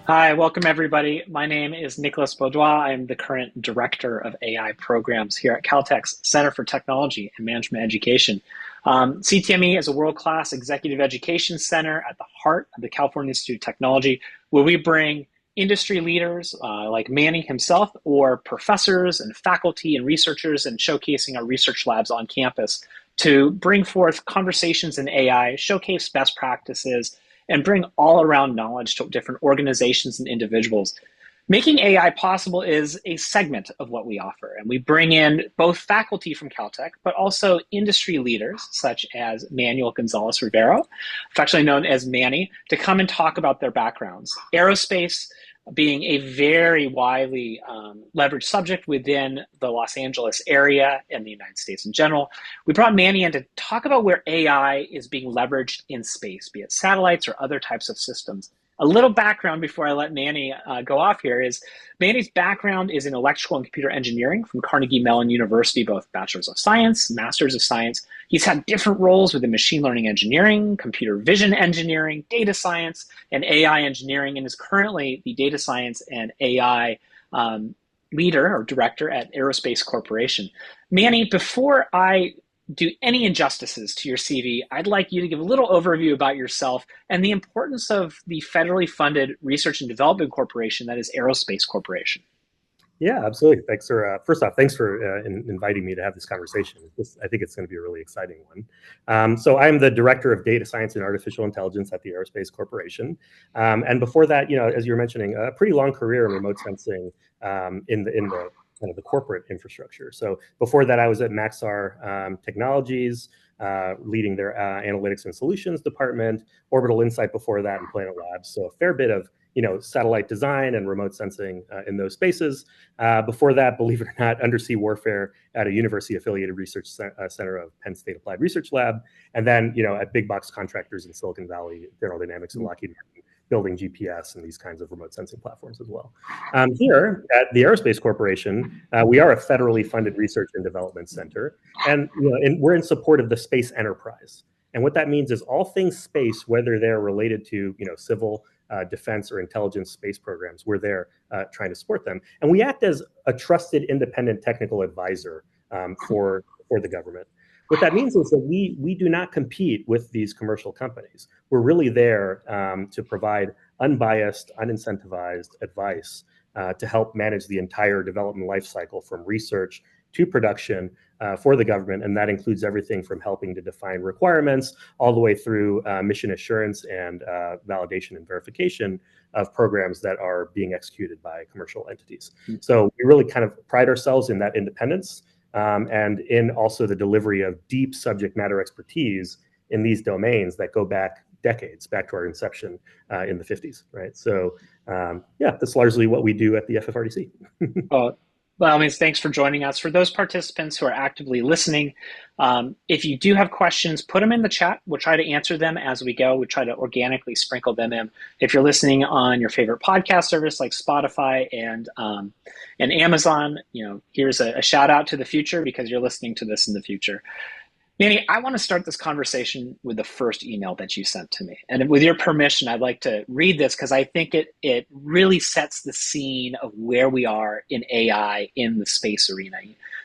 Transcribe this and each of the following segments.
Hi, welcome everybody. My name is Nicolas Baudois. I'm the current Director of AI Programs here at Caltech's Center for Technology and Management Education. CTME is a world-class executive education center at the heart of the California Institute of Technology, where we bring industry leaders like Manny himself, or professors and faculty and researchers, and showcasing our research labs on campus to bring forth conversations in AI, showcase best practices, and bring all around knowledge to different organizations and individuals. Making AI possible is a segment of what we offer, and we bring in both faculty from Caltech, but also industry leaders such as Manuel Gonzalez Rivero, affectionately known as Manny, to come and talk about their backgrounds. Aerospace being a very widely leveraged subject within the Los Angeles area and the United States in general. We brought Manny in to talk about where AI is being leveraged in space, be it satellites or other types of systems. A little background before I let Manny go off here is Manny's background is in electrical and computer engineering from Carnegie Mellon University, both Bachelor's of Science, Master's of Science. He's had different roles within machine learning engineering, computer vision engineering, data science, and AI engineering, and is currently the data science and AI leader or director at Aerospace Corporation. Manny, before I do any injustices to your CV, I'd like you to give a little overview about yourself and the importance of the federally funded research and development corporation that is Aerospace Corporation. Yeah, absolutely. Thanks for first off, thanks for inviting me to have this conversation. I think it's going to be a really exciting one. So I'm the director of data science and artificial intelligence at the Aerospace Corporation, and before that, as you were mentioning, a pretty long career in remote sensing in the kind of the corporate infrastructure. So before that, I was at Maxar Technologies, leading their analytics and solutions department, Orbital Insight before that, and Planet Labs. So a fair bit of satellite design and remote sensing in those spaces. Before that, believe it or not, undersea warfare at a university-affiliated research center of Penn State Applied Research Lab, and then at big box contractors in Silicon Valley, General Dynamics and Lockheed Martin, building GPS and these kinds of remote sensing platforms as well. Here at the Aerospace Corporation, we are a federally funded research and development center, and we're in support of the space enterprise. And what that means is all things space, whether they're related to civil, defense, or intelligence space programs, we're there trying to support them. And we act as a trusted independent technical advisor for the government. What that means is that we do not compete with these commercial companies. We're really there to provide unbiased, unincentivized advice to help manage the entire development life cycle from research to production for the government, and that includes everything from helping to define requirements all the way through mission assurance and validation and verification of programs that are being executed by commercial entities. So we really kind of pride ourselves in that independence and in also the delivery of deep subject matter expertise in these domains that go back decades, back to our inception in the 50s, right? So yeah, that's largely what we do at the FFRDC. Well, thanks for joining us. For those participants who are actively listening, if you do have questions, put them in the chat. We'll try to answer them as we go. We try to organically sprinkle them in. If you're listening on your favorite podcast service like Spotify and Amazon, here's a shout out to the future because you're listening to this in the future. Manny, I want to start this conversation with the first email that you sent to me. And with your permission, I'd like to read this because I think it really sets the scene of where we are in AI in the space arena.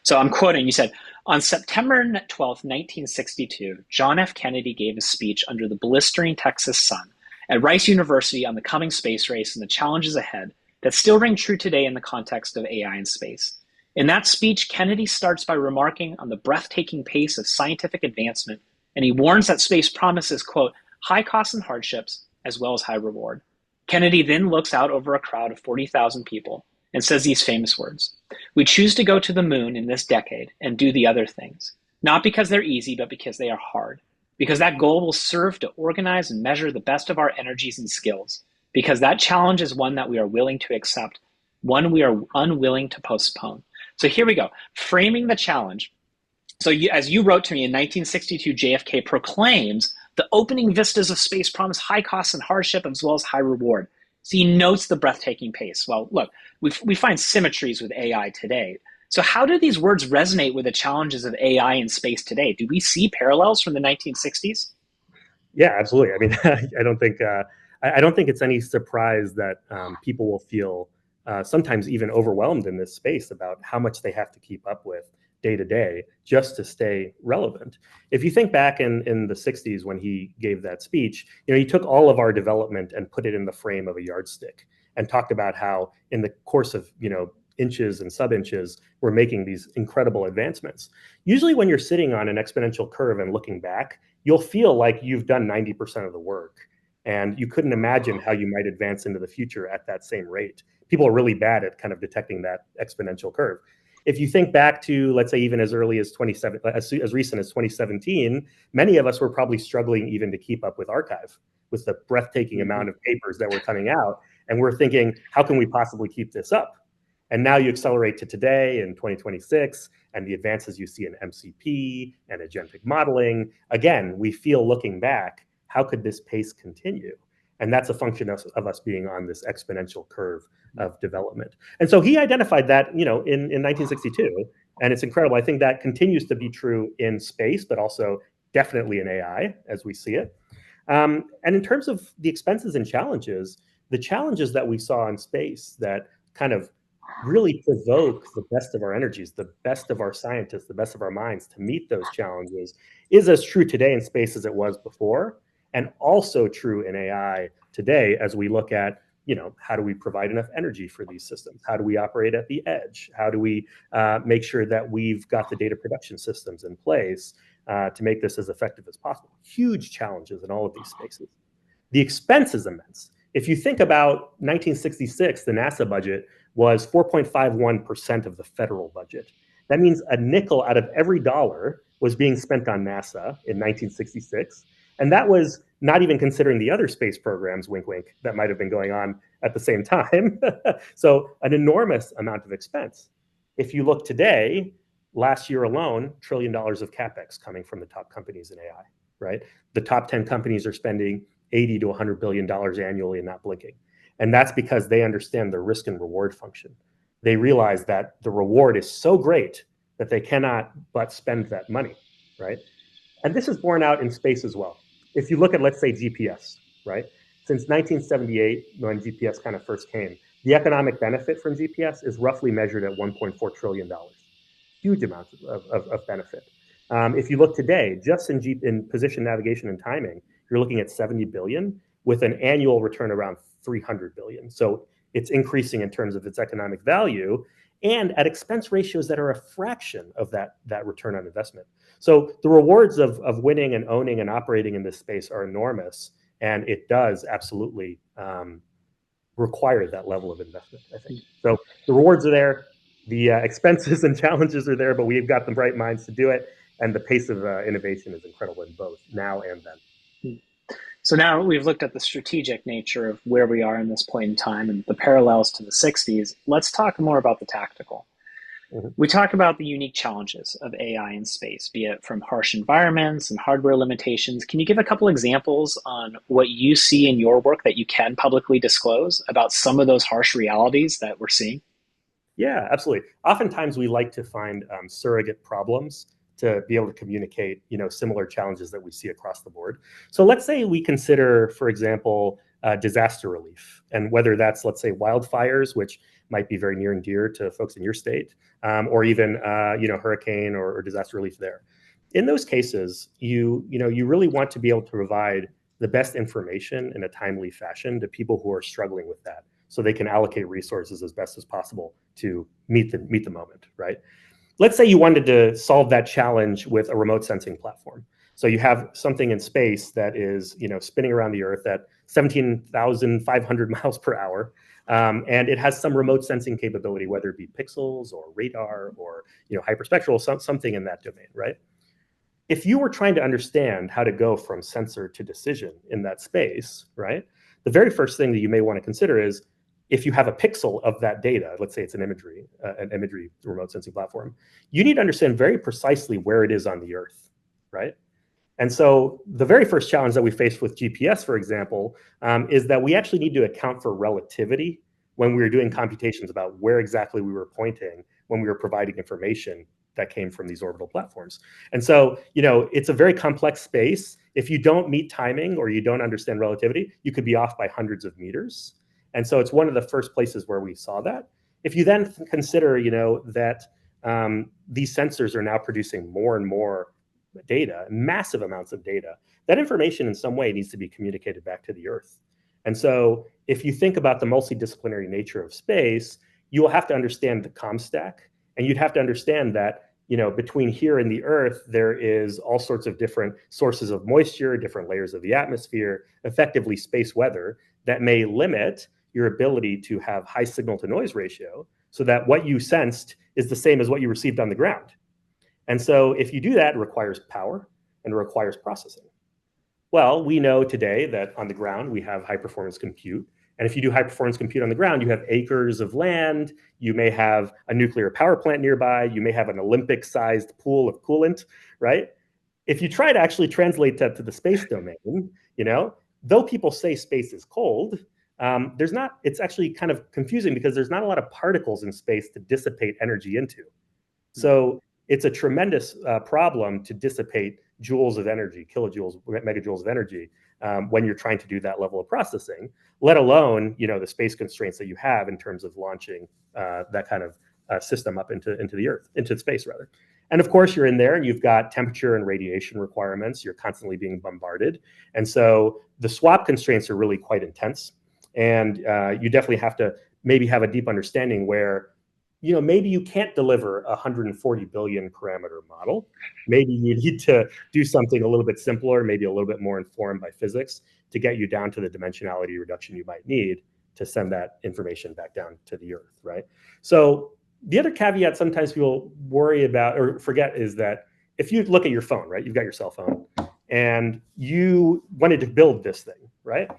So I'm quoting, you said, on September 12th, 1962, John F. Kennedy gave a speech under the blistering Texas sun at Rice University on the coming space race and the challenges ahead that still ring true today in the context of AI in space. In that speech, Kennedy starts by remarking on the breathtaking pace of scientific advancement, and he warns that space promises, quote, high costs and hardships, as well as high reward. Kennedy then looks out over a crowd of 40,000 people and says these famous words: we choose to go to the moon in this decade and do the other things, not because they're easy, but because they are hard, because that goal will serve to organize and measure the best of our energies and skills, because that challenge is one that we are willing to accept, one we are unwilling to postpone. So here we go, framing the challenge. So as you wrote to me in 1962, JFK proclaims the opening vistas of space promise high costs and hardship as well as high reward. So he notes the breathtaking pace. Well, look, we find symmetries with AI today. So how do these words resonate with the challenges of AI in space today? Do we see parallels from the 1960s? Yeah, absolutely. I mean, I don't think I don't think it's any surprise that people will feel sometimes even overwhelmed in this space about how much they have to keep up with day to day just to stay relevant. If you think back in the 60s when he gave that speech, he took all of our development and put it in the frame of a yardstick and talked about how in the course of, inches and sub-inches, we're making these incredible advancements. Usually when you're sitting on an exponential curve and looking back, you'll feel like you've done 90% of the work. And you couldn't imagine how you might advance into the future at that same rate. People are really bad at kind of detecting that exponential curve. If you think back to, let's say, even as early as as recent as 2017, many of us were probably struggling even to keep up with archive, with the breathtaking amount of papers that were coming out. And we're thinking, how can we possibly keep this up? And now you accelerate to today in 2026 and the advances you see in MCP and agentic modeling. Again, we feel looking back, how could this pace continue? And that's a function of us being on this exponential curve of development. And so he identified that, in 1962, and it's incredible. I think that continues to be true in space, but also definitely in AI as we see it. And in terms of the expenses and challenges, the challenges that we saw in space that kind of really provoke the best of our energies, the best of our scientists, the best of our minds to meet those challenges is as true today in space as it was before, and also true in AI today as we look at, how do we provide enough energy for these systems? How do we operate at the edge? How do we make sure that we've got the data production systems in place to make this as effective as possible? Huge challenges in all of these spaces. The expense is immense. If you think about 1966, the NASA budget was 4.51% of the federal budget. That means a nickel out of every dollar was being spent on NASA in 1966. And that was not even considering the other space programs, wink, wink, that might have been going on at the same time. So an enormous amount of expense. If you look today, last year alone, $1 trillion of CapEx coming from the top companies in AI, right? The top 10 companies are spending 80 to $100 billion annually and not blinking. And that's because they understand the risk and reward function. They realize that the reward is so great that they cannot but spend that money, right? And this is borne out in space as well. If you look at, let's say, GPS, right? Since 1978, when GPS kind of first came, the economic benefit from GPS is roughly measured at $1.4 trillion. Huge amounts of benefit. If you look today, just in position navigation and timing, you're looking at 70 billion with an annual return around 300 billion. So it's increasing in terms of its economic value and at expense ratios that are a fraction of that return on investment. So the rewards of winning and owning and operating in this space are enormous, and it does absolutely require that level of investment, I think. So the rewards are there, the expenses and challenges are there, but we've got the bright minds to do it, and the pace of innovation is incredible in both now and then. So now we've looked at the strategic nature of where we are in this point in time and the parallels to the 60s. Let's talk more about the tactical. Mm-hmm. We talk about the unique challenges of AI in space, be it from harsh environments and hardware limitations. Can you give a couple examples on what you see in your work that you can publicly disclose about some of those harsh realities that we're seeing? Yeah, absolutely. Oftentimes we like to find surrogate problems to be able to communicate, similar challenges that we see across the board. So let's say we consider, for example, disaster relief, and whether that's, let's say, wildfires, which might be very near and dear to folks in your state, or even, hurricane or disaster relief there. In those cases, you really want to be able to provide the best information in a timely fashion to people who are struggling with that, so they can allocate resources as best as possible to meet the moment, right? Let's say you wanted to solve that challenge with a remote sensing platform. So you have something in space that is, spinning around the Earth at 17,500 miles per hour, and it has some remote sensing capability, whether it be pixels or radar or hyperspectral, something in that domain, right? If you were trying to understand how to go from sensor to decision in that space, right, the very first thing that you may want to consider is, if you have a pixel of that data, let's say it's an imagery remote sensing platform, you need to understand very precisely where it is on the Earth, right? And so the very first challenge that we faced with GPS, for example, is that we actually need to account for relativity when we were doing computations about where exactly we were pointing when we were providing information that came from these orbital platforms. And so, it's a very complex space. If you don't meet timing or you don't understand relativity, you could be off by hundreds of meters. And so it's one of the first places where we saw that. If you then consider, that these sensors are now producing more and more data, massive amounts of data, that information in some way needs to be communicated back to the Earth. And so if you think about the multidisciplinary nature of space, you will have to understand the comm stack, and you'd have to understand that between here and the Earth, there is all sorts of different sources of moisture, different layers of the atmosphere, effectively space weather, that may limit your ability to have high signal to noise ratio so that what you sensed is the same as what you received on the ground. And so if you do that, it requires power and it requires processing. Well, we know today that on the ground, we have high performance compute. And if you do high performance compute on the ground, you have acres of land, you may have a nuclear power plant nearby, you may have an Olympic-sized pool of coolant, right? If you try to actually translate that to the space domain, though people say space is cold, it's actually kind of confusing because there's not a lot of particles in space to dissipate energy into. So it's a tremendous problem to dissipate joules of energy, kilojoules, megajoules of energy, when you're trying to do that level of processing, let alone, the space constraints that you have in terms of launching that kind of system up into the Earth, into space rather. And of course, you're in there and you've got temperature and radiation requirements. You're constantly being bombarded. And so the swap constraints are really quite intense. And you definitely have to maybe have a deep understanding where, maybe you can't deliver a 140 billion parameter model. Maybe you need to do something a little bit simpler, maybe a little bit more informed by physics to get you down to the dimensionality reduction you might need to send that information back down to the Earth, right? So the other caveat sometimes people worry about or forget is that if you look at your phone, right, you've got your cell phone and you wanted to build this thing, right?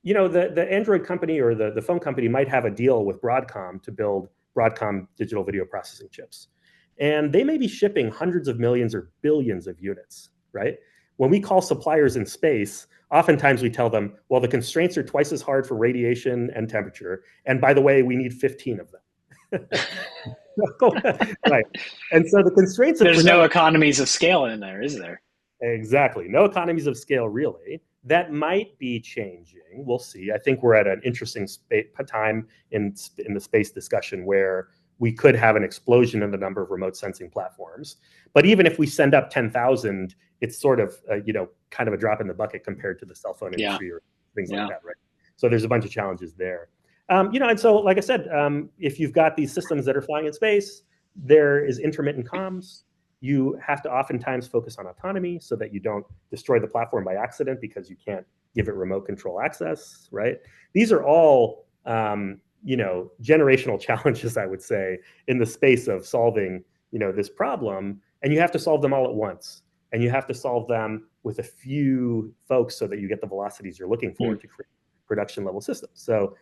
The Android company or the phone company might have a deal with Broadcom to build Broadcom digital video processing chips. And they may be shipping hundreds of millions or billions of units, right? When we call suppliers in space, oftentimes we tell them, well, the constraints are twice as hard for radiation and temperature. And by the way, we need 15 of them. Right. And so the constraints of There's no economies of scale in there, is there? Exactly. No economies of scale, really. That might be changing. We'll see. I think we're at an interesting time in the space discussion where we could have an explosion in the number of remote sensing platforms. But even if we send up 10,000, it's sort of, kind of a drop in the bucket compared to the cell phone industry or things like that, right? So there's a bunch of challenges there. And so, like I said, if you've got these systems that are flying in space, there is intermittent comms. You have to oftentimes focus on autonomy so that you don't destroy the platform by accident because you can't give it remote control access, right? These are all, generational challenges, I would say, in the space of solving, this problem. And you have to solve them all at once. And you have to solve them with a few folks so that you get the velocities you're looking for to create production level systems. So,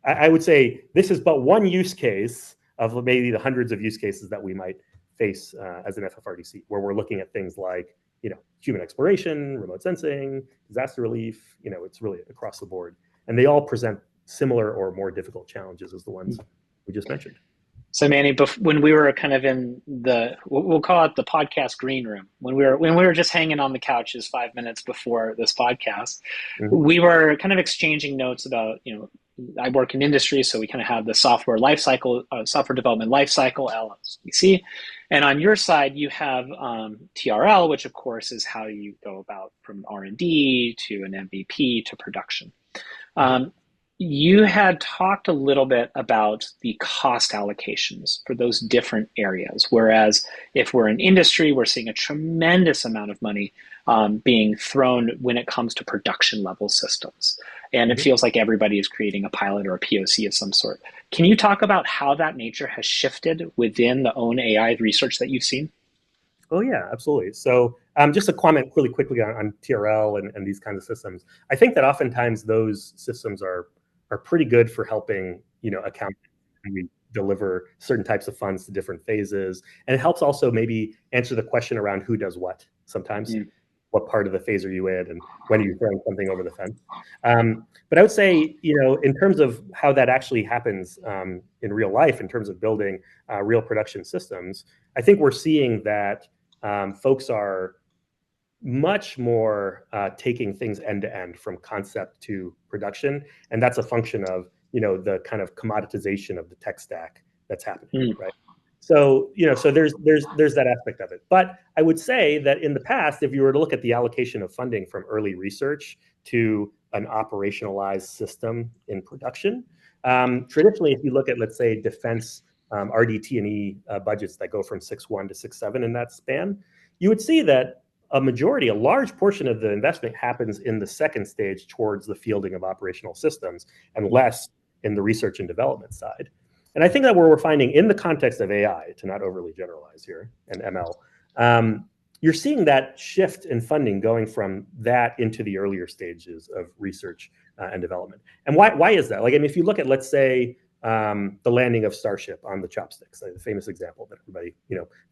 I would say this is but one use case of maybe the hundreds of use cases that we might face as an FFRDC, where we're looking at things like, human exploration, remote sensing, disaster relief. It's really across the board, and they all present similar or more difficult challenges as the ones we just mentioned. So Manny, when we were kind of in we'll call it the podcast green room, when we were just hanging on the couches 5 minutes before this podcast, we were kind of exchanging notes about, I work in industry, so we kind of have the software lifecycle, software development lifecycle, LSDC, and on your side you have TRL, which of course is how you go about from R&D to an MVP to production. You had talked a little bit about the cost allocations for those different areas, whereas if we're in industry, we're seeing a tremendous amount of money being thrown when it comes to production level systems. And it feels like everybody is creating a pilot or a POC of some sort. Can you talk about how that nature has shifted within the own AI research that you've seen? Oh, yeah, absolutely. So just a comment really quickly on TRL and these kinds of systems. I think that oftentimes those systems are pretty good for helping, account we deliver certain types of funds to different phases. And it helps also maybe answer the question around who does what sometimes. what part of the phase are you in, and when are you throwing something over the fence. But I would say, in terms of how that actually happens in real life, in terms of building real production systems, I think we're seeing that folks are much more taking things end to end from concept to production, and that's a function of the kind of commoditization of the tech stack that's happening, Mm. right? So so there's that aspect of it. But I would say that in the past, if you were to look at the allocation of funding from early research to an operationalized system in production, traditionally, if you look at, let's say, defense RDT&E budgets that go from 6.1 to 6.7 in that span, you would see that a large portion of the investment happens in the second stage towards the fielding of operational systems and less in the research and development side. And I think that what we're finding in the context of AI, to not overly generalize here, and ML, you're seeing that shift in funding going from that into the earlier stages of research and development. And why is that? Like, I mean, if you look at, let's say, the landing of Starship on the chopsticks, like the famous example that everybody,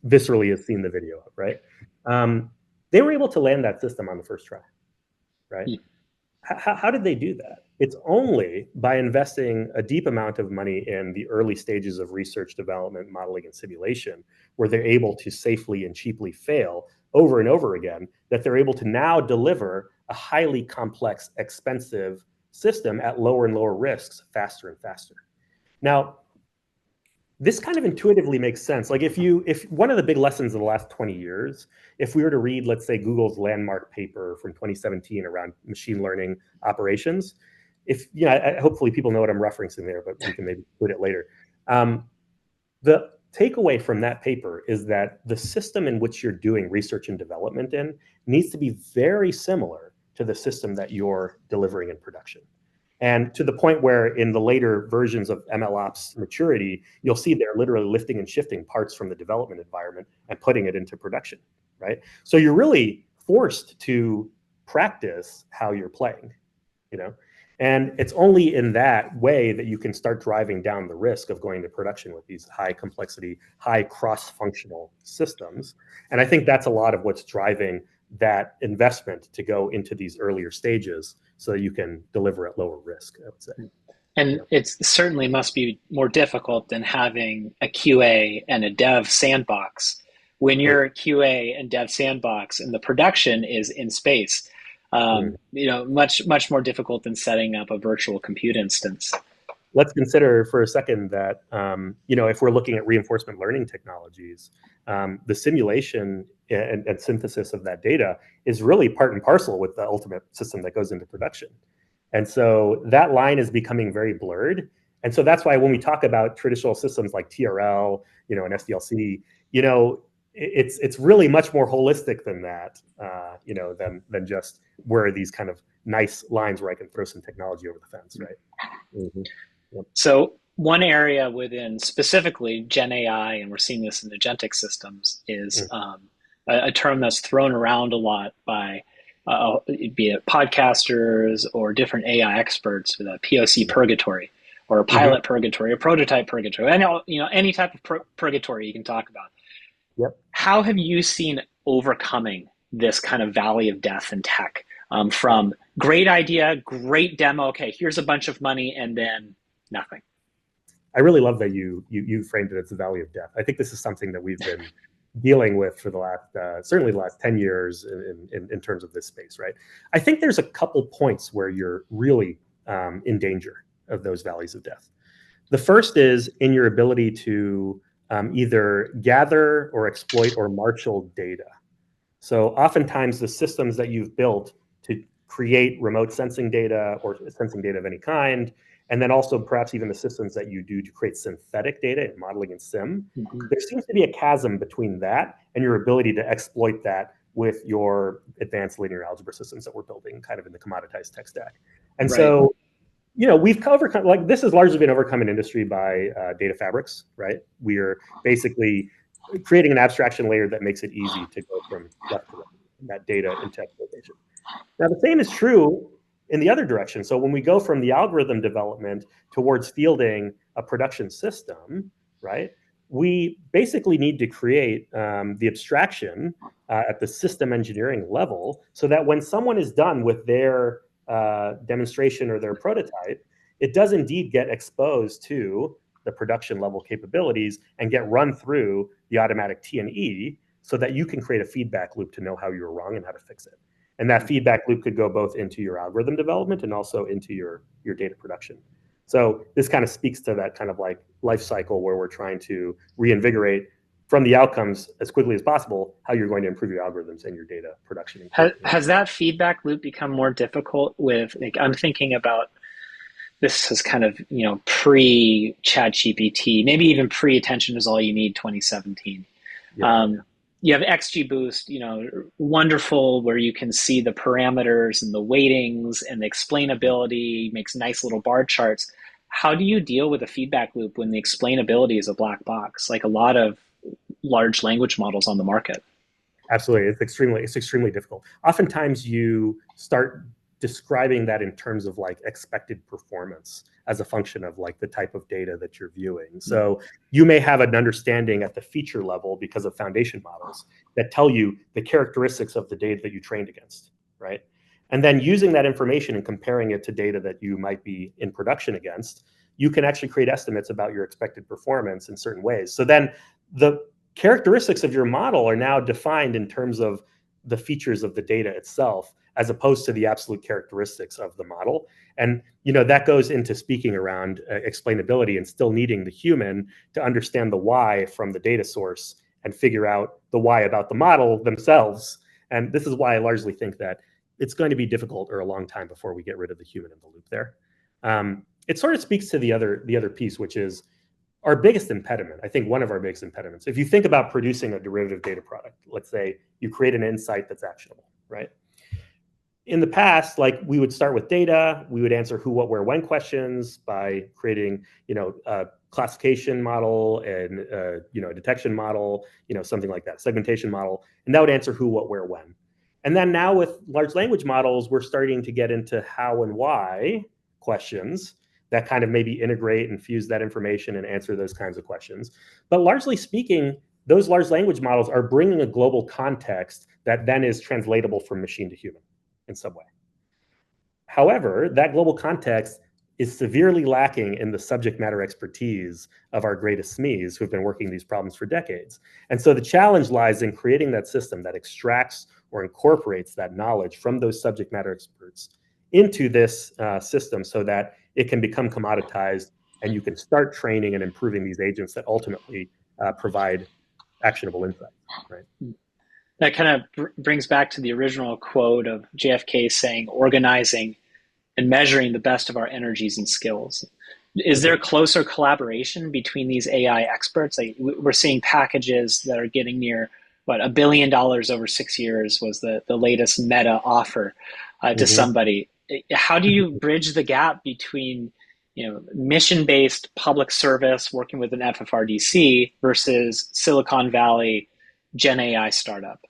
viscerally has seen the video of, right? They were able to land that system on the first try, right? Mm. How did they do that? It's only by investing a deep amount of money in the early stages of research, development, modeling, and simulation, where they're able to safely and cheaply fail over and over again, that they're able to now deliver a highly complex, expensive system at lower and lower risks faster and faster. Now, this kind of intuitively makes sense. Like if one of the big lessons of the last 20 years, if we were to read, let's say, Google's landmark paper from 2017 around machine learning operations, hopefully people know what I'm referencing there, but we can maybe put it later. The takeaway from that paper is that the system in which you're doing research and development in needs to be very similar to the system that you're delivering in production. And to the point where in the later versions of MLOps maturity, you'll see they're literally lifting and shifting parts from the development environment and putting it into production, right? So you're really forced to practice how you're playing, And it's only in that way that you can start driving down the risk of going to production with these high complexity, high cross-functional systems. And I think that's a lot of what's driving that investment to go into these earlier stages so that you can deliver at lower risk, I would say. And it certainly must be more difficult than having a QA and a dev sandbox. When you're a QA and dev sandbox and the production is in space, much more difficult than setting up a virtual compute instance. Let's consider for a second that, if we're looking at reinforcement learning technologies, the simulation and synthesis of that data is really part and parcel with the ultimate system that goes into production. And so that line is becoming very blurred. And so that's why when we talk about traditional systems like TRL, and SDLC, it's really much more holistic than that, than just where are these kind of nice lines where I can throw some technology over the fence, right? Mm-hmm. Yep. So one area within specifically Gen AI, and we're seeing this in agentic systems, is a term that's thrown around a lot by be it podcasters or different AI experts, with a POC purgatory or a pilot purgatory, a prototype purgatory, and any type of purgatory you can talk about. Yep. How have you seen overcoming this kind of valley of death in tech, from great idea, great demo, okay, here's a bunch of money, and then nothing? I really love that you framed it as the valley of death. I think this is something that we've been dealing with for the last, certainly the last 10 years in terms of this space, right? I think there's a couple points where you're really in danger of those valleys of death. The first is in your ability to either gather or exploit or marshal data. So oftentimes the systems that you've built to create remote sensing data or sensing data of any kind, and then also perhaps even the systems that you do to create synthetic data in modeling and sim, there seems to be a chasm between that and your ability to exploit that with your advanced linear algebra systems that we're building kind of in the commoditized tech stack. And so, we've overcome, like, this has largely been overcome in industry by data fabrics, right? We are basically creating an abstraction layer that makes it easy to go from left to right, that data into exploitation. Now, the same is true in the other direction. So when we go from the algorithm development towards fielding a production system, right, we basically need to create the abstraction at the system engineering level so that when someone is done with their demonstration or their prototype, it does indeed get exposed to the production level capabilities and get run through the automatic T&E so that you can create a feedback loop to know how you were wrong and how to fix it. And that feedback loop could go both into your algorithm development and also into your data production. So this kind of speaks to that kind of like life cycle where we're trying to reinvigorate from the outcomes as quickly as possible how you're going to improve your algorithms and your data production. Has that feedback loop become more difficult with, like, I'm thinking about this is kind of, pre Chat GPT, maybe even pre Attention is All You Need 2017. Yeah. You have XGBoost, wonderful, where you can see the parameters and the weightings and the explainability, makes nice little bar charts. How do you deal with a feedback loop when the explainability is a black box, like a lot of large language models on the market? Absolutely. It's extremely difficult. Oftentimes you start describing that in terms of like expected performance as a function of like the type of data that you're viewing. So you may have an understanding at the feature level because of foundation models that tell you the characteristics of the data that you trained against, right? And then using that information and comparing it to data that you might be in production against, you can actually create estimates about your expected performance in certain ways. So then the characteristics of your model are now defined in terms of the features of the data itself, as opposed to the absolute characteristics of the model. And that goes into speaking around explainability and still needing the human to understand the why from the data source and figure out the why about the model themselves. And this is why I largely think that it's going to be difficult or a long time before we get rid of the human in the loop there. It sort of speaks to the other piece, which is our biggest impediment. I think one of our biggest impediments, if you think about producing a derivative data product, let's say you create an insight that's actionable, right? In the past, like we would start with data, we would answer who, what, where, when questions by creating, a classification model and, a detection model, something like that, segmentation model, and that would answer who, what, where, when. And then now with large language models, we're starting to get into how and why questions that kind of maybe integrate and fuse that information and answer those kinds of questions. But largely speaking, those large language models are bringing a global context that then is translatable from machine to human in some way. However, that global context is severely lacking in the subject matter expertise of our greatest SMEs who've been working these problems for decades. And so the challenge lies in creating that system that extracts or incorporates that knowledge from those subject matter experts into this system so that it can become commoditized and you can start training and improving these agents that ultimately provide actionable insights, right? That kind of brings back to the original quote of JFK saying, organizing and measuring the best of our energies and skills. Is there closer collaboration between these AI experts? Like, we're seeing packages that are getting near, what, $1 billion over 6 years was the latest Meta offer to somebody. How do you bridge the gap between mission-based public service working with an FFRDC versus Silicon Valley Gen AI startup?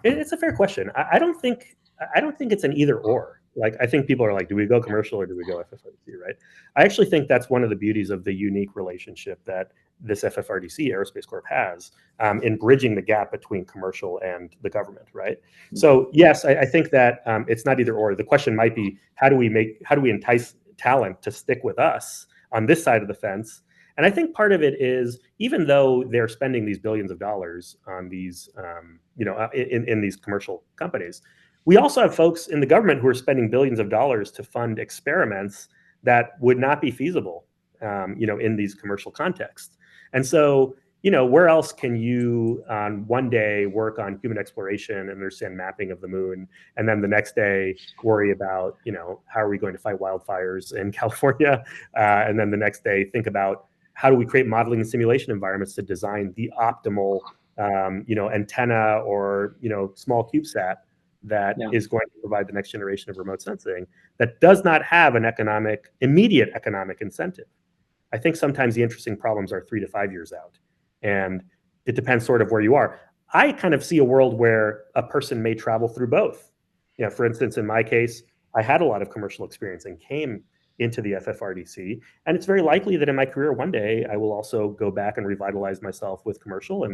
It's a fair question. I don't think it's an either or. Like, I think people are like, do we go commercial or do we go FFRDC, right? I actually think that's one of the beauties of the unique relationship that this FFRDC Aerospace Corp has in bridging the gap between commercial and the government, right? So yes, I think that it's not either or. The question might be, how do we entice talent to stick with us on this side of the fence? And I think part of it is, even though they're spending these billions of dollars on these, in these commercial companies, we also have folks in the government who are spending billions of dollars to fund experiments that would not be feasible, in these commercial contexts. And so, where else can you on one day work on human exploration and understand mapping of the moon, and then the next day worry about, how are we going to fight wildfires in California, and then the next day think about how do we create modeling and simulation environments to design the optimal, antenna or small CubeSat that is going to provide the next generation of remote sensing that does not have an immediate economic incentive. I think sometimes the interesting problems are 3 to 5 years out, and it depends sort of where you are. I kind of see a world where a person may travel through both. For instance, in my case, I had a lot of commercial experience and came into the FFRDC. And it's very likely that in my career one day I will also go back and revitalize myself with commercial.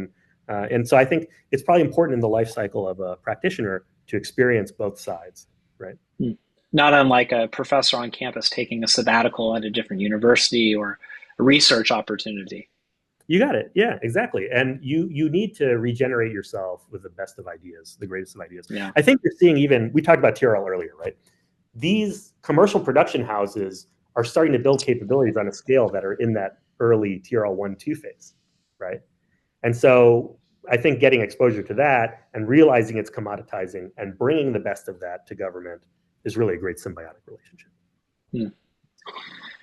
And so I think it's probably important in the life cycle of a practitioner to experience both sides, right? Not unlike a professor on campus taking a sabbatical at a different university or a research opportunity. You got it. Yeah, exactly. And you need to regenerate yourself with the best of ideas, the greatest of ideas. Yeah. I think you're seeing, even we talked about TRL earlier, right? These commercial production houses are starting to build capabilities on a scale that are in that early TRL 1-2 phase, right? And so I think getting exposure to that and realizing it's commoditizing and bringing the best of that to government is really a great symbiotic relationship.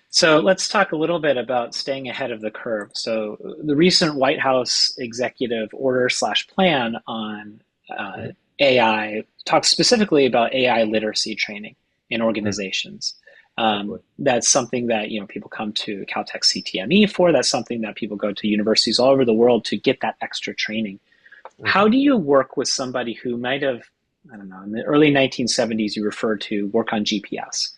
So let's talk a little bit about staying ahead of the curve. So the recent White House executive order slash plan on AI talks specifically about AI literacy training in organizations. That's something that people come to Caltech CTME for. That's something that people go to universities all over the world to get that extra training. How do you work with somebody who might have, I don't know, in the early 1970s, you referred to work on GPS?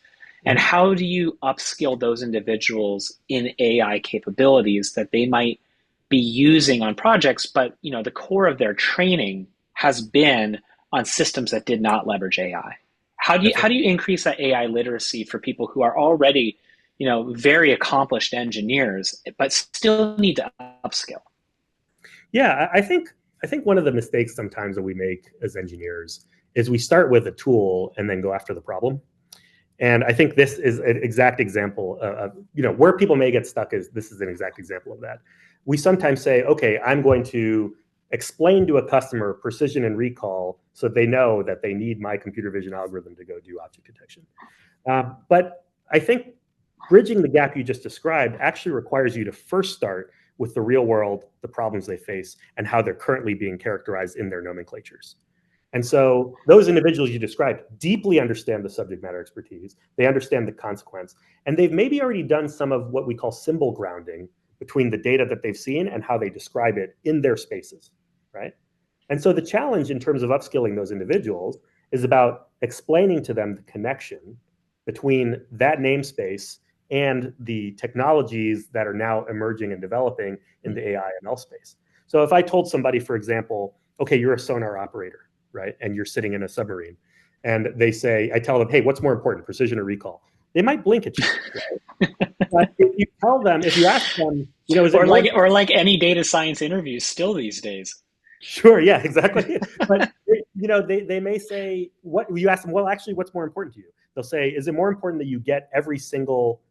And how do you upskill those individuals in AI capabilities that they might be using on projects, but the core of their training has been on systems that did not leverage AI? How do you increase that AI literacy for people who are already, very accomplished engineers, but still need to upskill? Yeah, I think one of the mistakes sometimes that we make as engineers is we start with a tool and then go after the problem. And I think this is an exact example of where people may get stuck. This is an exact example of that. We sometimes say, okay, I'm going to explain to a customer precision and recall so they know that they need my computer vision algorithm to go do object detection. But I think bridging the gap you just described actually requires you to first start with the real world, the problems they face, and how they're currently being characterized in their nomenclatures. And so those individuals you described deeply understand the subject matter expertise. They understand the consequence. And they've maybe already done some of what we call symbol grounding between the data that they've seen and how they describe it in their spaces, right? And so the challenge in terms of upskilling those individuals is about explaining to them the connection between that namespace and the technologies that are now emerging and developing in the AI ML space. So if I told somebody, for example, okay, you're a sonar operator, right? And you're sitting in a submarine. And they say, I tell them, hey, what's more important, precision or recall? They might blink at you. Right? But if you tell them, if you ask them, is it or like any data science interviews still these days. Sure, yeah, exactly. But they may say, what you ask them, well, actually, what's more important to you? They'll say, is it more important that you get every single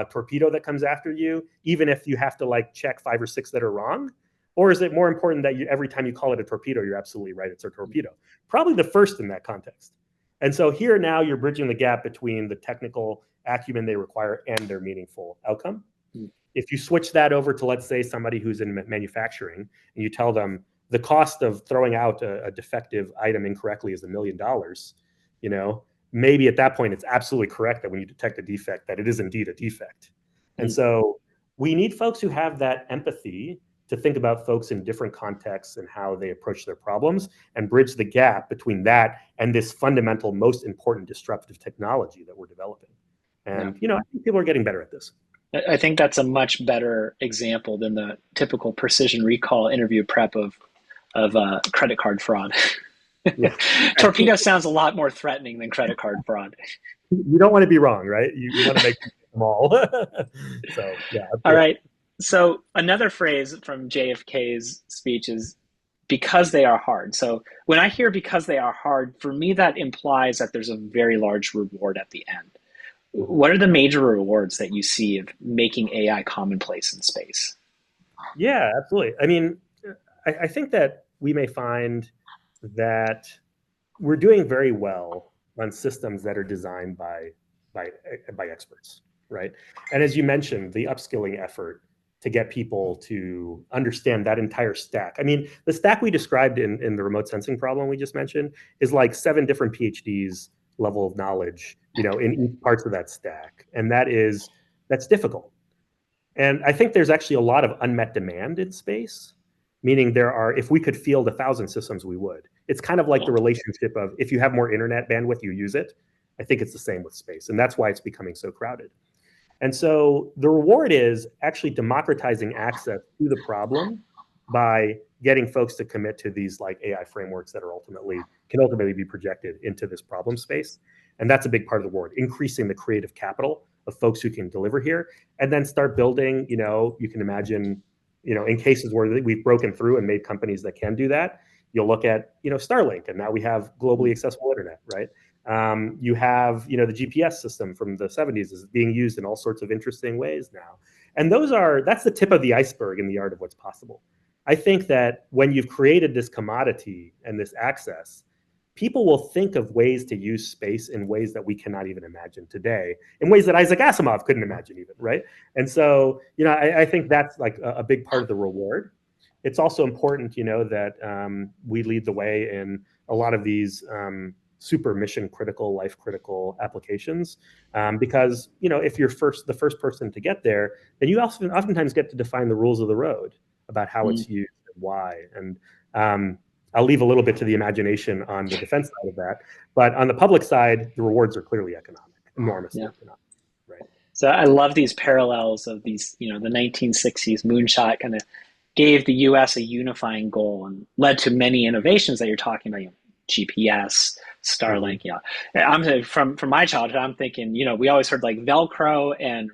torpedo that comes after you, even if you have to check 5 or 6 that are wrong? Or is it more important that every time you call it a torpedo, you're absolutely right, it's a torpedo? Probably the first in that context. And so here now you're bridging the gap between the technical acumen they require and their meaningful outcome. If you switch that over to, let's say, somebody who's in manufacturing, and you tell them the cost of throwing out a defective item incorrectly is $1 million, maybe at that point it's absolutely correct that when you detect a defect, that it is indeed a defect. And so we need folks who have that empathy to think about folks in different contexts and how they approach their problems and bridge the gap between that and this fundamental, most important disruptive technology that we're developing. And, I think people are getting better at this. I think that's a much better example than the typical precision recall interview prep of credit card fraud. Yeah. Torpedo sounds a lot more threatening than credit card fraud. You don't want to be wrong, right? You want to make them all. So, yeah. All right. So another phrase from JFK's speech is because they are hard. So when I hear because they are hard, for me, that implies that there's a very large reward at the end. What are the major rewards that you see of making AI commonplace in space? Yeah, absolutely. I mean, I think that we may find that we're doing very well on systems that are designed by experts, right? And as you mentioned, the upskilling effort to get people to understand that entire stack. I mean, the stack we described in the remote sensing problem we just mentioned is like 7 different PhDs level of knowledge, in each parts of that stack. And that's difficult. And I think there's actually a lot of unmet demand in space, meaning if we could field 1,000 systems, we would. It's kind of like the relationship of if you have more internet bandwidth, you use it. I think it's the same with space. And that's why it's becoming so crowded. And so the reward is actually democratizing access to the problem by getting folks to commit to these like AI frameworks that are can ultimately be projected into this problem space. And that's a big part of the reward, increasing the creative capital of folks who can deliver here, and then start building, you can imagine, in cases where we've broken through and made companies that can do that, you'll look at, Starlink, and now we have globally accessible internet, right? You have, the GPS system from the 70s is being used in all sorts of interesting ways now. And that's the tip of the iceberg in the art of what's possible. I think that when you've created this commodity and this access, people will think of ways to use space in ways that we cannot even imagine today, in ways that Isaac Asimov couldn't imagine even, right? And so, I think that's like a big part of the reward. It's also important, that we lead the way in a lot of these super mission critical, life critical applications, because if you're the first person to get there, then you oftentimes get to define the rules of the road about how it's used and why. And I'll leave a little bit to the imagination on the defense side of that, but on the public side, the rewards are clearly economic, enormously economic, right? So I love these parallels of these, the 1960s moonshot kind of gave the U.S. a unifying goal and led to many innovations that you're talking about, GPS, Starlink. I'm from my childhood. I'm thinking, we always heard like Velcro and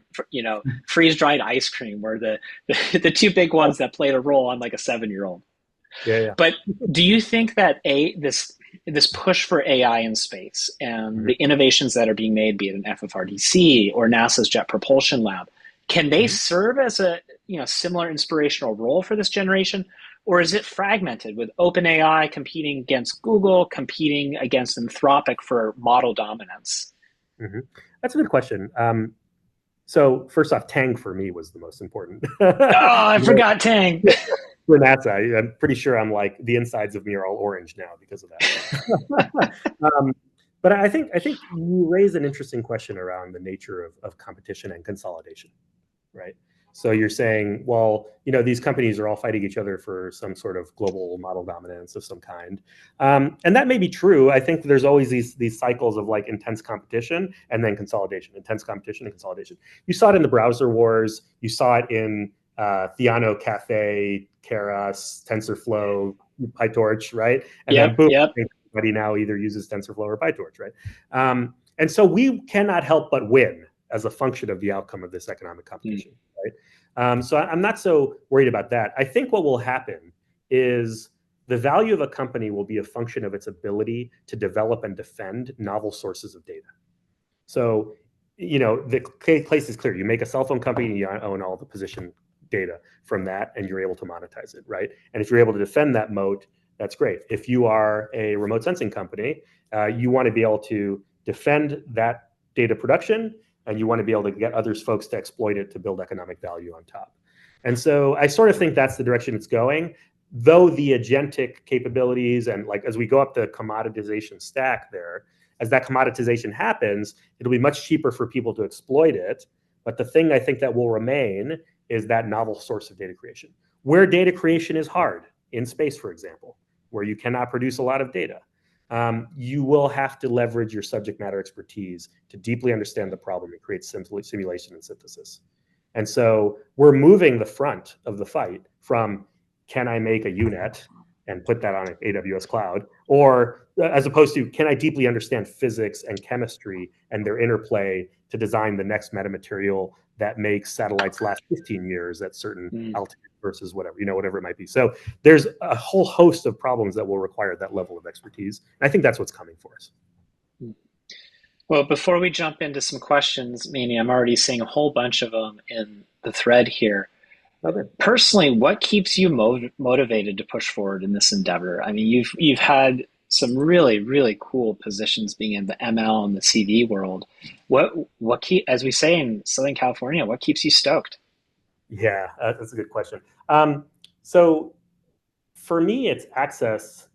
freeze dried ice cream were the two big ones that played a role on like a 7-year-old. Yeah. But do you think that this push for AI in space and the innovations that are being made, be it an FFRDC or NASA's Jet Propulsion Lab, can they serve as a similar inspirational role for this generation? Or is it fragmented with OpenAI competing against Google, competing against Anthropic for model dominance? That's a good question. So first off, Tang for me was the most important. Oh, I forgot Tang. For NASA, I'm pretty sure I'm like the insides of me are all orange now because of that. But I think you raise an interesting question around the nature of competition and consolidation, right? So you're saying, well, these companies are all fighting each other for some sort of global model dominance of some kind, and that may be true. I think there's always these cycles of like intense competition and then consolidation, intense competition and consolidation. You saw it in the browser wars. You saw it in Theano, Cafe, Keras, TensorFlow, PyTorch, right? And then boom, everybody now either uses TensorFlow or PyTorch, right? And so we cannot help but win as a function of the outcome of this economic competition, right? So I'm not so worried about that. I think what will happen is the value of a company will be a function of its ability to develop and defend novel sources of data. So, the place is clear. You make a cell phone company and you own all the position data from that, and you're able to monetize it, right? And if you're able to defend that moat, that's great. If you are a remote sensing company, you want to be able to defend that data production, and you want to be able to get folks to exploit it to build economic value on top. And so I sort of think that's the direction it's going, though the agentic capabilities and like as we go up the commoditization stack there, as that commoditization happens, it'll be much cheaper for people to exploit it. But the thing I think that will remain is that novel source of data creation. Where data creation is hard, in space, for example, where you cannot produce a lot of data, you will have to leverage your subject matter expertise to deeply understand the problem and create simulation and synthesis. And so we're moving the front of the fight from, can I make a UNet and put that on an AWS cloud, or as opposed to, can I deeply understand physics and chemistry and their interplay to design the next metamaterial that makes satellites last 15 years at certain altitude versus whatever, whatever it might be. So there's a whole host of problems that will require that level of expertise. And I think that's what's coming for us. Well, before we jump into some questions, Mani, I'm already seeing a whole bunch of them in the thread here. Okay. Personally, what keeps you motivated to push forward in this endeavor? I mean, you've had some really, really cool positions being in the ML and the CV world. What as we say in Southern California, what keeps you stoked? Yeah, that's a good question. So for me, it's access.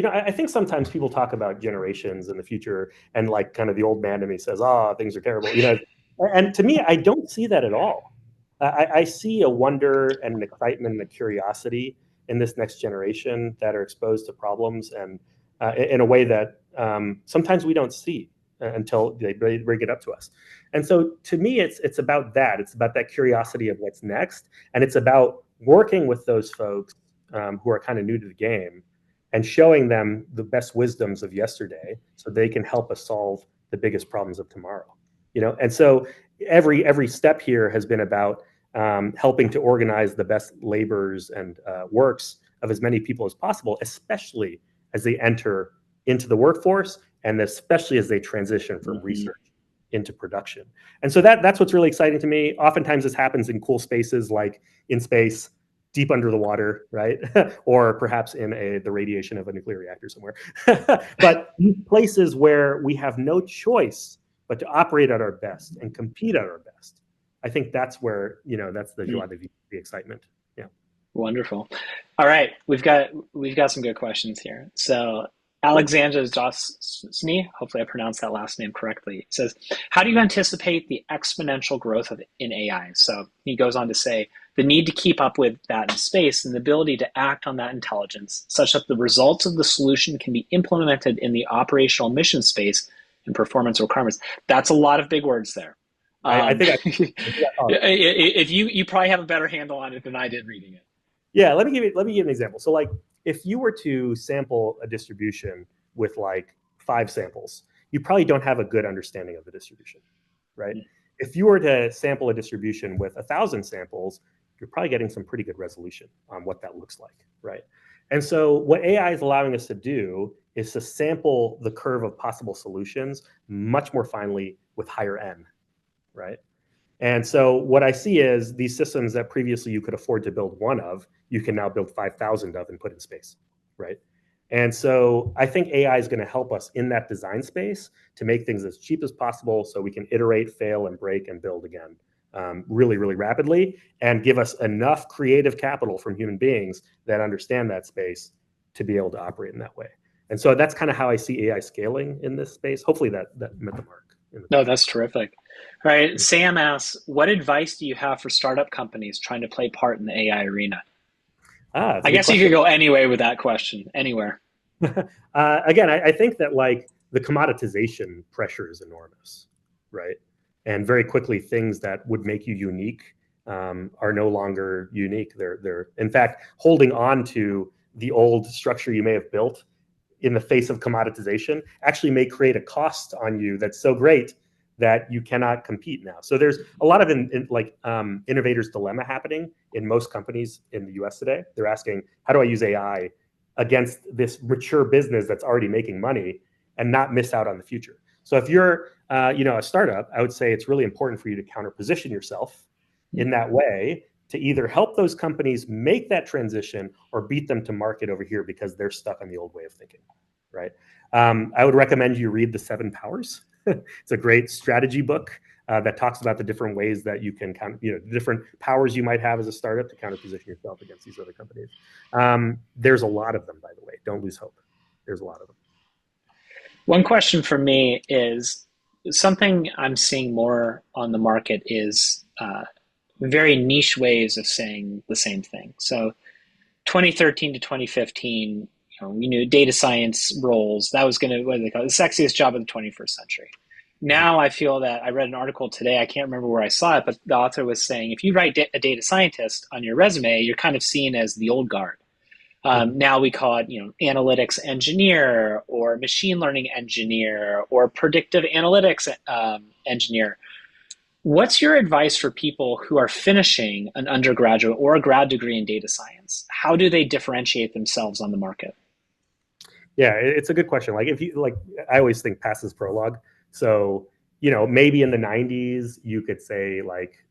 I think sometimes people talk about generations in the future, and like kind of the old man in me says, "Oh, things are terrible." And to me, I don't see that at all. I see a wonder and an excitement and a curiosity in this next generation that are exposed to problems and in a way that sometimes we don't see. until they bring it up to us. And so to me, it's about that. It's about that curiosity of what's next, and it's about working with those folks who are kind of new to the game and showing them the best wisdoms of yesterday so they can help us solve the biggest problems of tomorrow. And so every step here has been about helping to organize the best labors and works of as many people as possible, especially as they enter into the workforce and especially as they transition from research into production. And so that's what's really exciting to me. Oftentimes this happens in cool spaces like in space, deep under the water, right? Or perhaps in the radiation of a nuclear reactor somewhere. But places where we have no choice but to operate at our best and compete at our best. I think that's where, that's the joie de vivre, the excitement. Yeah. Wonderful. All right, we've got some good questions here. So Alexandra Josny, hopefully I pronounced that last name correctly, says, how do you anticipate the exponential growth in AI? So he goes on to say, the need to keep up with that in space and the ability to act on that intelligence such that the results of the solution can be implemented in the operational mission space and performance requirements. That's a lot of big words there. I think if you probably have a better handle on it than I did reading it. Yeah, let me give you an example. So like if you were to sample a distribution with like 5 samples, you probably don't have a good understanding of the distribution, right? If you were to sample a distribution with 1,000 samples, you're probably getting some pretty good resolution on what that looks like, right? And so what AI is allowing us to do is to sample the curve of possible solutions much more finely with higher N, right? And so what I see is these systems that previously you could afford to build one of, you can now build 5,000 of and put in space, right? And so I think AI is going to help us in that design space to make things as cheap as possible so we can iterate, fail, and break and build again really, really rapidly and give us enough creative capital from human beings that understand that space to be able to operate in that way. And so that's kind of how I see AI scaling in this space. Hopefully that met the mark. No, that's terrific. All right, Sam asks, what advice do you have for startup companies trying to play part in the AI arena? That's I a good guess you question. could go anyway with that question, anywhere. Again, I think that like the commoditization pressure is enormous, right? And very quickly, things that would make you unique are no longer unique. They're in fact holding on to the old structure you may have built in the face of commoditization actually may create a cost on you that's so great that you cannot compete now. So there's a lot of innovators dilemma happening in most companies in the US today. They're asking, how do I use AI against this mature business that's already making money and not miss out on the future? So if you're a startup, I would say it's really important for you to counter position yourself in that way to either help those companies make that transition or beat them to market over here because they're stuck on the old way of thinking, right? I would recommend you read The 7 Powers. It's a great strategy book that talks about the different ways that you can the different powers you might have as a startup to counter position yourself against these other companies. There's a lot of them, by the way. Don't lose hope. There's a lot of them. One question for me is something I'm seeing more on the market is very niche ways of saying the same thing. So 2013 to 2015, we knew data science roles, that was going to, what do they call it, the sexiest job of the 21st century. Now I feel that I read an article today, I can't remember where I saw it, but the author was saying if you write a data scientist on your resume, you're kind of seen as the old guard. Now we call it, analytics engineer or machine learning engineer or predictive analytics engineer. What's your advice for people who are finishing an undergraduate or a grad degree in data science? How do they differentiate themselves on the market? Yeah, it's a good question. Like if you like, I always think past is prologue. So maybe in the 90s you could say like,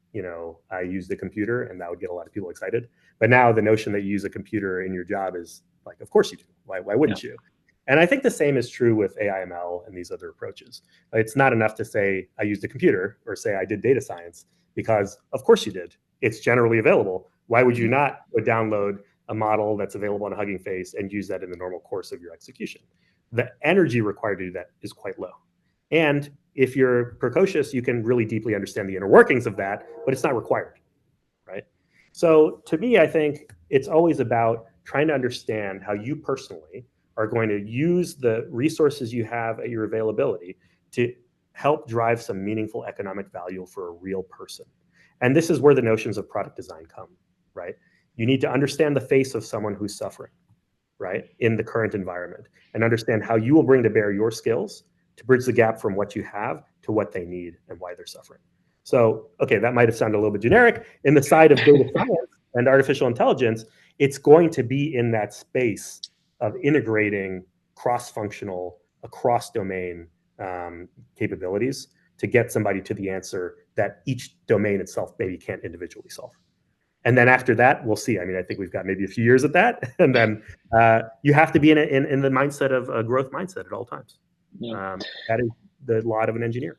I used a computer and that would get a lot of people excited. But now the notion that you use a computer in your job is like, of course you do. Why wouldn't you? And I think the same is true with AI/ML and these other approaches. It's not enough to say I used a computer or say I did data science because of course you did. It's generally available. Why would you not download a model that's available on Hugging Face and use that in the normal course of your execution? The energy required to do that is quite low. And if you're precocious, you can really deeply understand the inner workings of that, but it's not required, right? So to me, I think it's always about trying to understand how you personally are going to use the resources you have at your availability to help drive some meaningful economic value for a real person. And this is where the notions of product design come, right? You need to understand the face of someone who's suffering, right, in the current environment, and understand how you will bring to bear your skills to bridge the gap from what you have to what they need and why they're suffering. So, okay, that might have sounded a little bit generic. In the side of data science and artificial intelligence, it's going to be in that space of integrating cross-functional, across domain capabilities to get somebody to the answer that each domain itself maybe can't individually solve. And then after that, we'll see. I mean, I think we've got maybe a few years at that, and then you have to be in the mindset of a growth mindset at all times. Yeah. That is the lot of an engineer.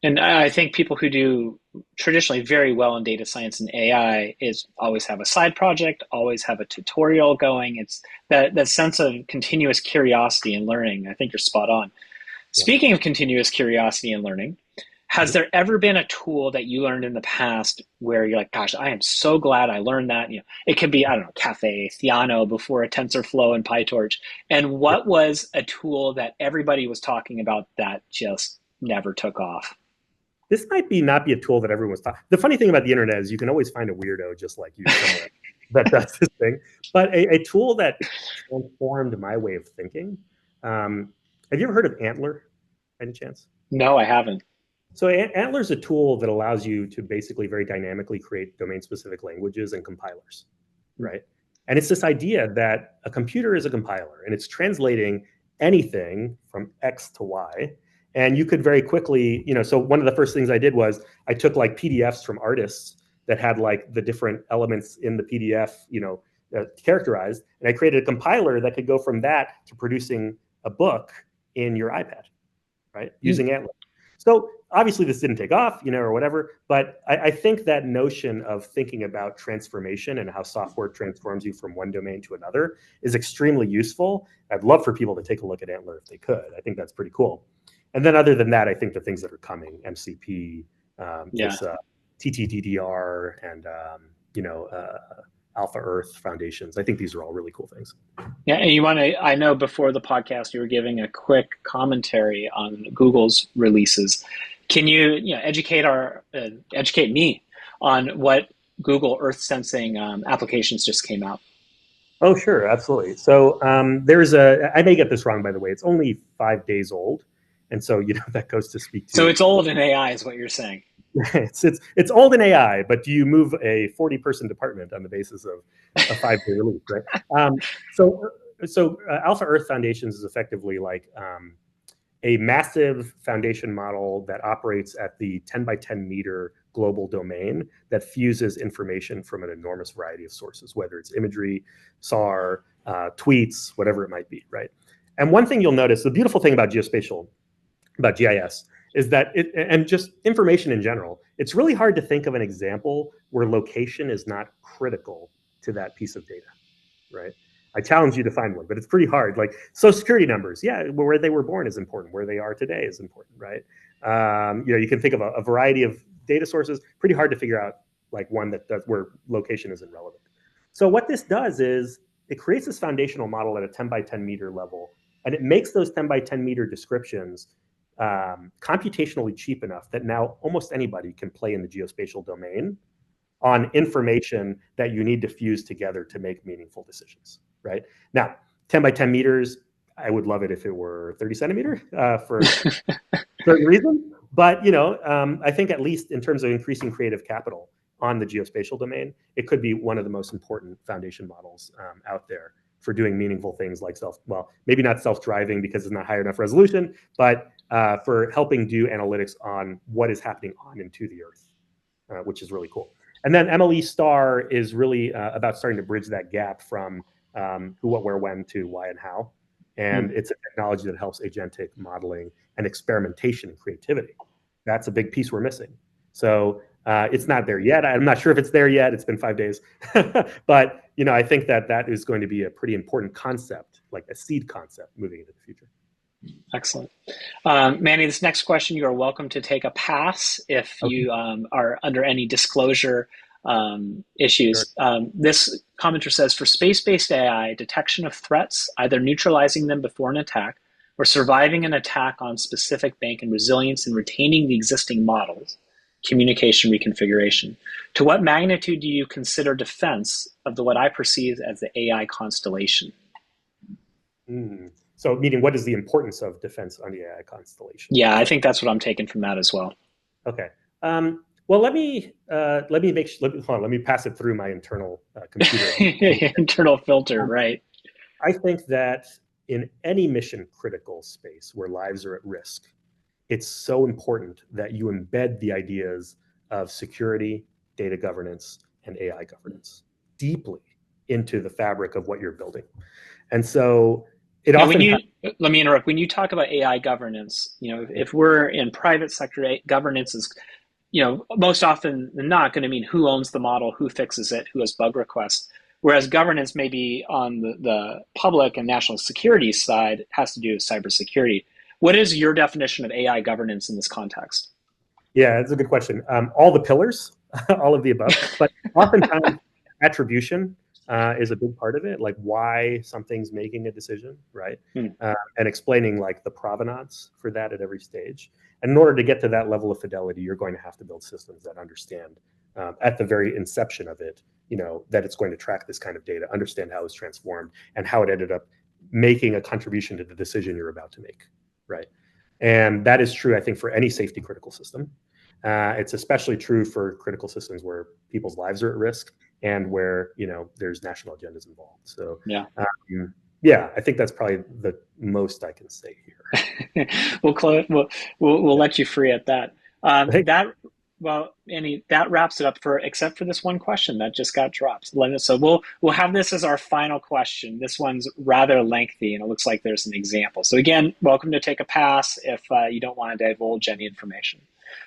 And I think people who do traditionally very well in data science and AI is always have a side project, always have a tutorial going. It's that sense of continuous curiosity and learning. I think you're spot on. Yeah. Speaking of continuous curiosity and learning, has Mm-hmm. there ever been a tool that you learned in the past where you're like, gosh, I am so glad I learned that? You know, it could be, I don't know, Cafe, Theano before a TensorFlow and PyTorch. And Yeah. what was a tool that everybody was talking about that just never took off? This might not be a tool that everyone's taught. The funny thing about the internet is you can always find a weirdo just like you somewhere that does this thing. But a tool that transformed my way of thinking. Have you ever heard of Antler? Any chance? No, I haven't. So Antler is a tool that allows you to basically very dynamically create domain-specific languages and compilers, right? And it's this idea that a computer is a compiler, and it's translating anything from X to Y. And you could very quickly, so one of the first things I did was I took like PDFs from artists that had like the different elements in the PDF, characterized, and I created a compiler that could go from that to producing a book in your iPad, right? Using Antler. So obviously this didn't take off, or whatever, but I think that notion of thinking about transformation and how software transforms you from one domain to another is extremely useful. I'd love for people to take a look at Antler if they could. I think that's pretty cool. And then other than that, I think the things that are coming, MCP, this TTDDR, and Alpha Earth foundations. I think these are all really cool things. Yeah, and I know before the podcast you were giving a quick commentary on Google's releases. Can you, educate me on what Google Earth sensing applications just came out? Oh, sure, absolutely. So I may get this wrong, by the way. It's only 5 days old, and so that goes to speak to. So it's old in AI, is what you're saying. It's old in AI, but do you move a 40-person department on the basis of a 5-day release, right? So Alpha Earth Foundations is effectively like a massive foundation model that operates at the 10 by 10 meter global domain that fuses information from an enormous variety of sources, whether it's imagery, SAR, tweets, whatever it might be, right? And one thing you'll notice, the beautiful thing about geospatial, about GIS, is that and just information in general, it's really hard to think of an example where location is not critical to that piece of data, right? I challenge you to find one, but it's pretty hard. Like social security numbers, yeah, where they were born is important. Where they are today is important, right? You can think of a variety of data sources. Pretty hard to figure out like one that does where location isn't relevant. So what this does is it creates this foundational model at a 10 by 10 meter level, and it makes those 10 by 10 meter descriptions computationally cheap enough that now almost anybody can play in the geospatial domain on information that you need to fuse together to make meaningful decisions, right? Now, 10 by 10 meters, I would love it if it were 30 centimeter for certain reasons. But, I think at least in terms of increasing creative capital on the geospatial domain, it could be one of the most important foundation models out there for doing meaningful things like maybe not self-driving because it's not high enough resolution, but for helping do analytics on what is happening on and to the Earth, which is really cool. And then MLE Star is really about starting to bridge that gap from who, what, where, when to why and how. And it's a technology that helps agentic modeling and experimentation and creativity. That's a big piece we're missing. So it's not there yet. I'm not sure if it's there yet. It's been 5 days. But, I think that is going to be a pretty important concept, like a seed concept moving into the future. Excellent. Manny, this next question, you are welcome to take a pass if you are under any disclosure issues. Sure. This commenter says, for space-based AI, detection of threats, either neutralizing them before an attack or surviving an attack on specific bank and resilience in retaining the existing models, communication reconfiguration. To what magnitude do you consider defense of the what I perceive as the AI constellation? So, meaning, what is the importance of defense on the AI constellation? Yeah, I think that's what I'm taking from that as well. Okay. Well, let me pass it through my internal computer. Internal filter, Um, right? I think that in any mission critical space where lives are at risk, it's so important that you embed the ideas of security, data governance, and AI governance deeply into the fabric of what you're building. And so it Now, when often you let me interrupt. When you talk about AI governance, if we're in private sector, governance is, most often than not going to mean who owns the model, who fixes it, who has bug requests. Whereas governance maybe on the public and national security side has to do with cybersecurity. What is your definition of AI governance in this context? Yeah, it's a good question. All the pillars, all of the above, but oftentimes attribution is a big part of it, like why something's making a decision, right? Hmm. And explaining like the provenance for that at every stage. And in order to get to that level of fidelity, you're going to have to build systems that understand at the very inception of it, that it's going to track this kind of data, understand how it's transformed, and how it ended up making a contribution to the decision you're about to make, right? And that is true, I think, for any safety critical system. It's especially true for critical systems where people's lives are at risk and where there's national agendas involved. So, Yeah. yeah, I think that's probably the most I can say here. we'll close. We'll Yeah. let you free at that. Hey, Well, Annie, that wraps it up for except for this one question that just got dropped. So we'll have this as our final question. This one's rather lengthy, and it looks like there's an example. So again, welcome to take a pass if you don't want to divulge any information.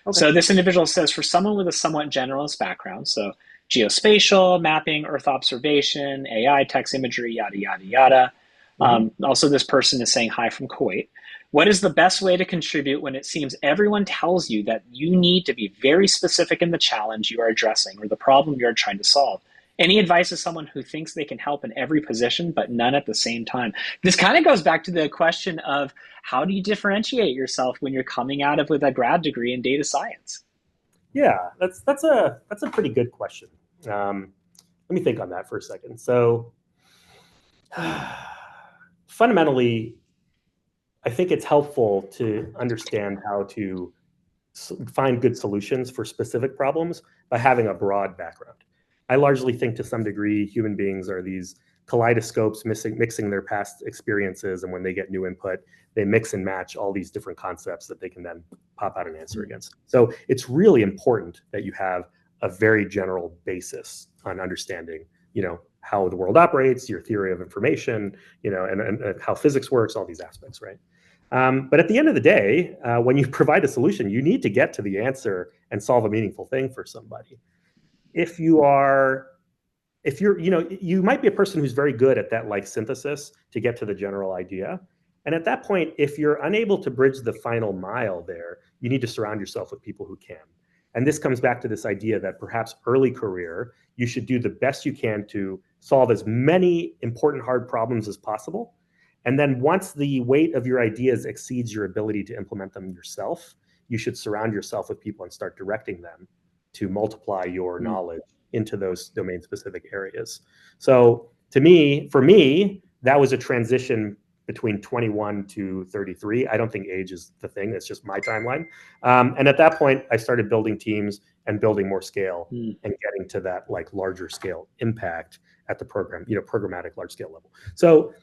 okay. So this individual says, for someone with a somewhat generalist background, so geospatial, mapping, Earth observation, AI, text imagery, yada, yada, yada. Mhm. Also, this person is saying hi from Kuwait. What is the best way to contribute when it seems everyone tells you that you need to be very specific in the challenge you are addressing or the problem you're trying to solve? Any advice to someone who thinks they can help in every position, but none at the same time? This kind of goes back to the question of how do you differentiate yourself when you're coming out of with a grad degree in data science? Yeah, that's a pretty good question. Let me think on that for a second. So, fundamentally, I think it's helpful to understand how to find good solutions for specific problems by having a broad background. I largely think to some degree human beings are these kaleidoscopes mixing their past experiences, and when they get new input, they mix and match all these different concepts that they can then pop out an answer against. So it's really important that you have a very general basis on understanding, how the world operates, your theory of information, and how physics works, all these aspects, right? But at the end of the day, when you provide a solution, you need to get to the answer and solve a meaningful thing for somebody. If you are, if you're, you might be a person who's very good at that like synthesis to get to the general idea. And at that point, if you're unable to bridge the final mile there, you need to surround yourself with people who can. And this comes back to this idea that perhaps early career, you should do the best you can to solve as many important hard problems as possible. And then once the weight of your ideas exceeds your ability to implement them yourself, you should surround yourself with people and start directing them to multiply your Mm. knowledge into those domain specific areas. So for me, that was a transition between 21 to 33. I don't think age is the thing. It's just my timeline. And at that point, I started building teams and building more scale Mm. and getting to that like larger scale impact at the programmatic large scale level. So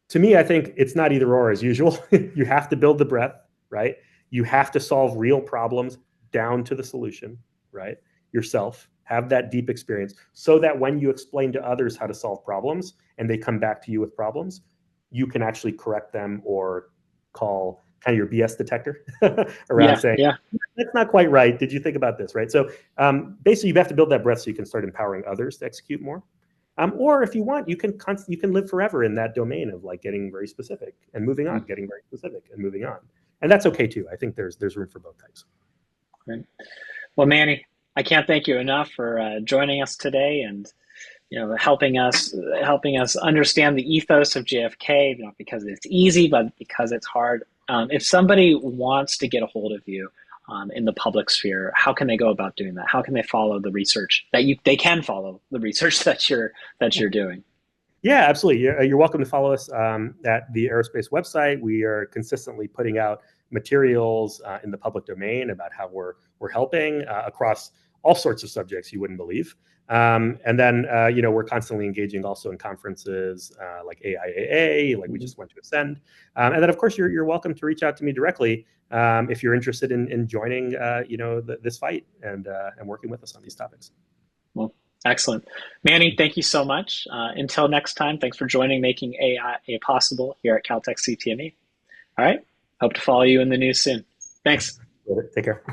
to me, I think it's not either or as usual. You have to build the breadth, right? You have to solve real problems down to the solution, right? Yourself, have that deep experience so that when you explain to others how to solve problems and they come back to you with problems, you can actually correct them or call kind of your BS detector around Yeah, saying, yeah. that's not quite right. Did you think about this, right? So basically, you have to build that breadth so you can start empowering others to execute more. Or if you want, you can live forever in that domain of like getting very specific and moving on, getting very specific and moving on, and that's okay too. I think there's room for both types. Great. Well, Manny, I can't thank you enough for joining us today and helping us understand the ethos of JFK, not because it's easy, but because it's hard. If somebody wants to get a hold of you in the public sphere, how can they go about doing that? How can they follow the research that you they can follow the research that you're doing? Yeah, absolutely. You're welcome to follow us at the aerospace website. We are consistently putting out materials in the public domain about how we're helping across all sorts of subjects you wouldn't believe. And then we're constantly engaging also in conferences like AIAA, like we just went to Ascend. And then of course you're welcome to reach out to me directly if you're interested in joining this fight and working with us on these topics. Well, excellent. Manny, thank you so much. Until next time, thanks for joining Making AI Possible here at Caltech CTME. All right. Hope to follow you in the news soon. Thanks. Take care.